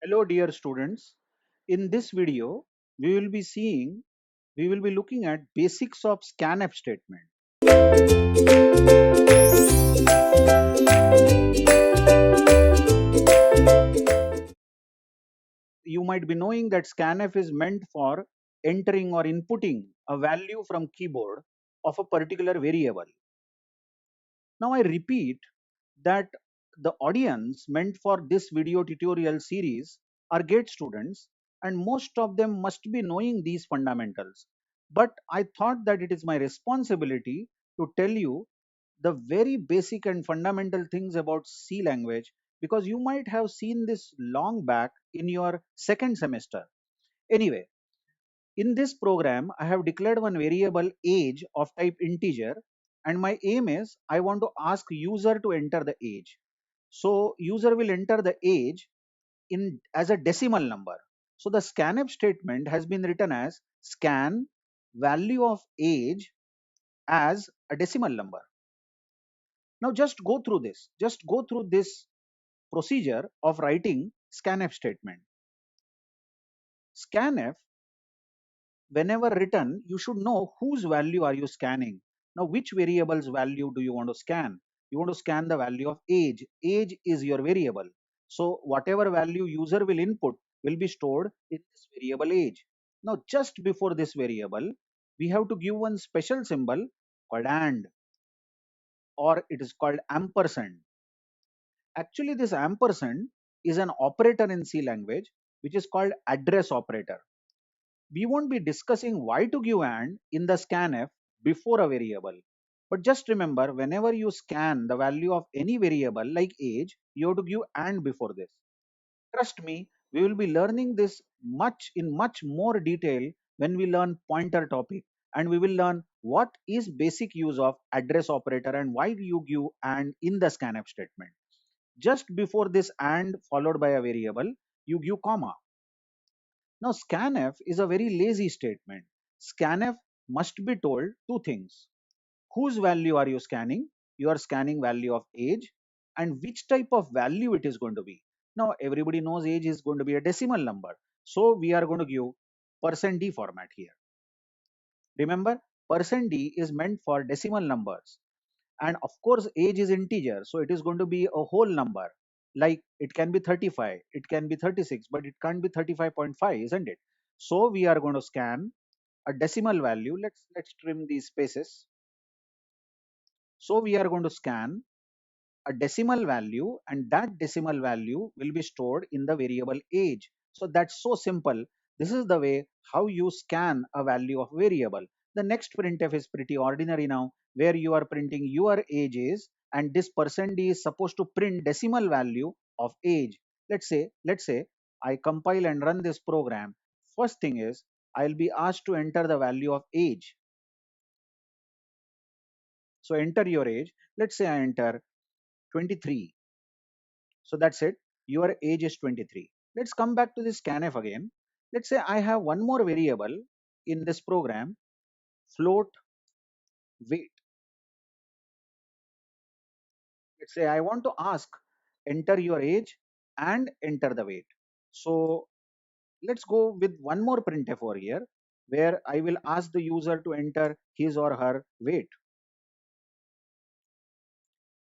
Hello dear students. In this video, we will be looking at basics of scanf statement. You might be knowing that scanf is meant for entering or inputting a value from keyboard of a particular variable. Now I repeat that the audience meant for this video tutorial series are GATE students, and most of them must be knowing these fundamentals. But I thought that it is my responsibility to tell you the very basic and fundamental things about C language, because you might have seen this long back in your second semester. Anyway, in this program, I have declared one variable age of type integer, and my aim is I want to ask user to enter the age. So user will enter the age in as a decimal number. So the scanf statement has been written as scan value of age as a decimal number. Now just go through this procedure of writing scanf statement. Scanf, whenever written, you should know whose value are you scanning. Now, which variable's value do you want to scan? You want to scan the value of age. Age is your variable. So whatever value user will input will be stored in this variable age. Now, just before this variable, we have to give one special symbol called AND, or it is called ampersand. Actually, this ampersand is an operator in C language which is called address operator. We won't be discussing why to give AND in the scanf before a variable. But just remember, whenever you scan the value of any variable like age, you have to give AND before this. Trust me, we will be learning this much more detail when we learn pointer topic, and we will learn what is basic use of address operator and why you give AND in the scanf statement. Just before this AND followed by a variable, you give comma. Now, scanf is a very lazy statement. Scanf must be told two things. Whose value are you scanning? You are scanning value of age, and which type of value it is going to be. Now, everybody knows age is going to be a decimal number. So, we are going to give %d format here. Remember, %d is meant for decimal numbers. And of course, age is integer. So, it is going to be a whole number. Like it can be 35, it can be 36, but it can't be 35.5, isn't it? So we are going to scan a decimal value. Let's trim these spaces. So we are going to scan a decimal value, and that decimal value will be stored in the variable age. So that's so simple. This is the way how you scan a value of variable. The next printf is pretty ordinary now, where you are printing your age is, and this %d is supposed to print decimal value of age. Let's say I compile and run this program. First thing is I'll be asked to enter the value of age. So enter your age. Let's say I enter 23. So that's it. Your age is 23. Let's come back to this scanf again. Let's say I have one more variable in this program, float weight. Let's say I want to ask enter your age and enter the weight. So let's go with one more printf over here, where I will ask the user to enter his or her weight.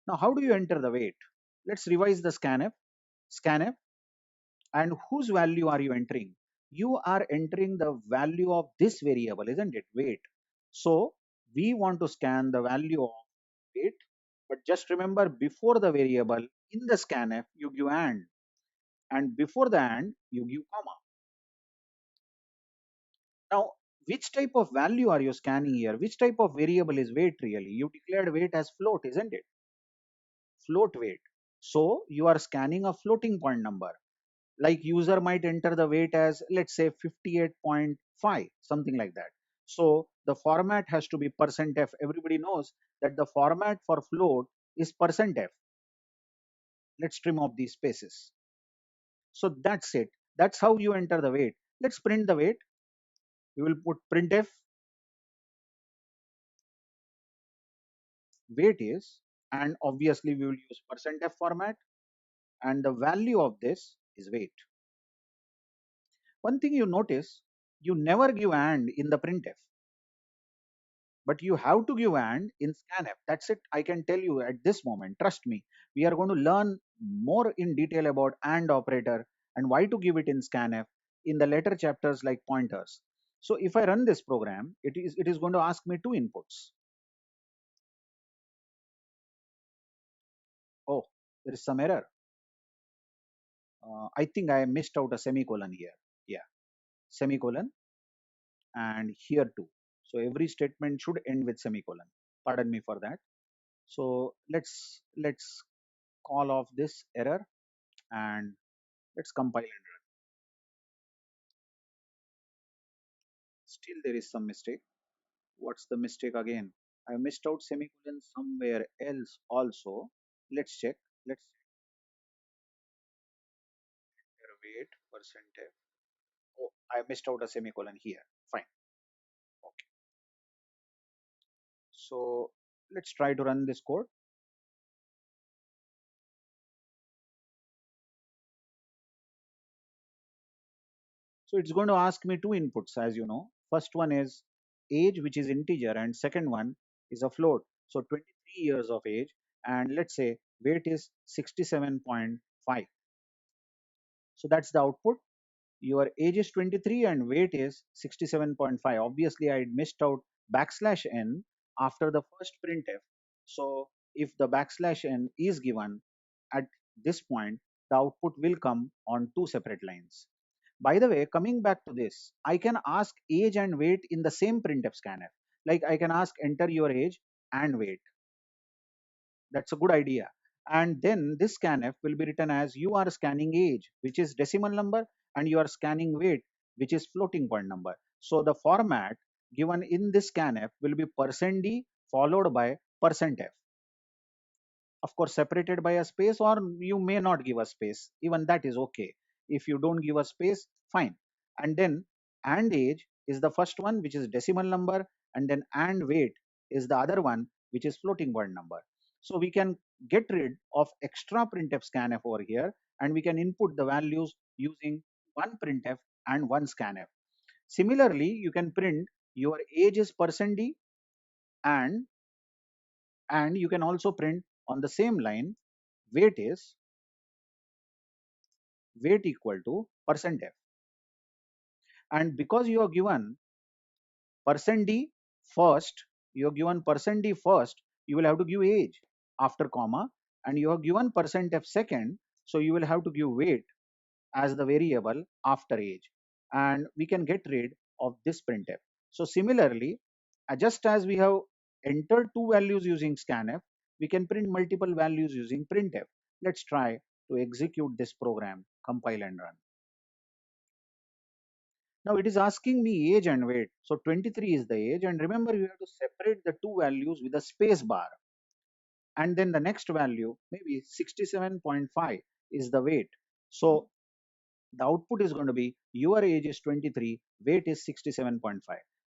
Now, how do you enter the weight? Let's revise the scanf. Scanf, and whose value are you entering? You are entering the value of this variable, isn't it? Weight. So we want to scan the value of weight, but just remember, before the variable in the scanf you give and before the and you give comma. Now, which type of value are you scanning here? Which type of variable is weight really? You declared weight as float, isn't it? Float weight. So you are scanning a floating point number. Like user might enter the weight as, let's say, 58.5, something like that. So the format has to be %f. Everybody knows that the format for float is %f. Let's trim off these spaces. So that's it. That's how you enter the weight. Let's print the weight. We will put printf weight is, and obviously we will use %f format, and the value of this is weight. One thing you notice, you never give and in the printf, but you have to give and in scanf. That's it. I can tell you at this moment. Trust me. We are going to learn more in detail about and operator and why to give it in scanf in the later chapters like pointers. So if I run this program, it is going to ask me two inputs. Oh, there is some error. I think I missed out a semicolon here. Yeah, semicolon, and here too. So every statement should end with semicolon. Pardon me for that. So let's call off this error and let's compile and run. Still there is some mistake. What's the mistake again? I missed out semicolon somewhere else also. Let's check. Let's wait percent. Oh, I missed out a semicolon here. Fine. Okay. So let's try to run this code. So it's going to ask me two inputs, as you know. First one is age, which is integer, and second one is a float. So 23 years of age, and let's say weight is 67.5. So that's the output. Your age is 23 and weight is 67.5. Obviously, I missed out backslash n after the first printf. So if the backslash n is given at this point, the output will come on two separate lines. By the way, coming back to this, I can ask age and weight in the same printf scanf. Like I can ask enter your age and weight. That's a good idea. And then this scanf will be written as you are scanning age, which is decimal number, and you are scanning weight, which is floating point number. So the format given in this scanf will be %d followed by %f. Of course, separated by a space, or you may not give a space. Even that is okay. If you don't give a space, fine. And then and age is the first one, which is decimal number, and then and weight is the other one, which is floating point number. So we can get rid of extra printf scanf over here, and we can input the values using one printf and one scanf. Similarly, you can print your age is %d, and you can also print on the same line weight is weight equal to %f. And because you are given %d first, you are given %d first, you will have to give age after comma, and you are given %f second, so you will have to give weight as the variable after age. And we can get rid of this printf. So similarly, just as we have entered two values using scanf, we can print multiple values using printf. Let's try to execute this program, compile and run. Now it is asking me age and weight. So 23 is the age, and remember you have to separate the two values with a space bar. And then the next value, maybe 67.5, is the weight. So the output is going to be your age is 23, weight is 67.5.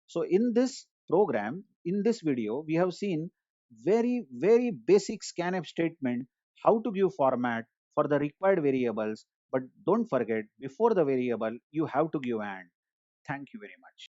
So in this program, in this video, we have seen very basic scanf statement, how to give format for the required variables. But don't forget, before the variable, you have to give and. Thank you very much.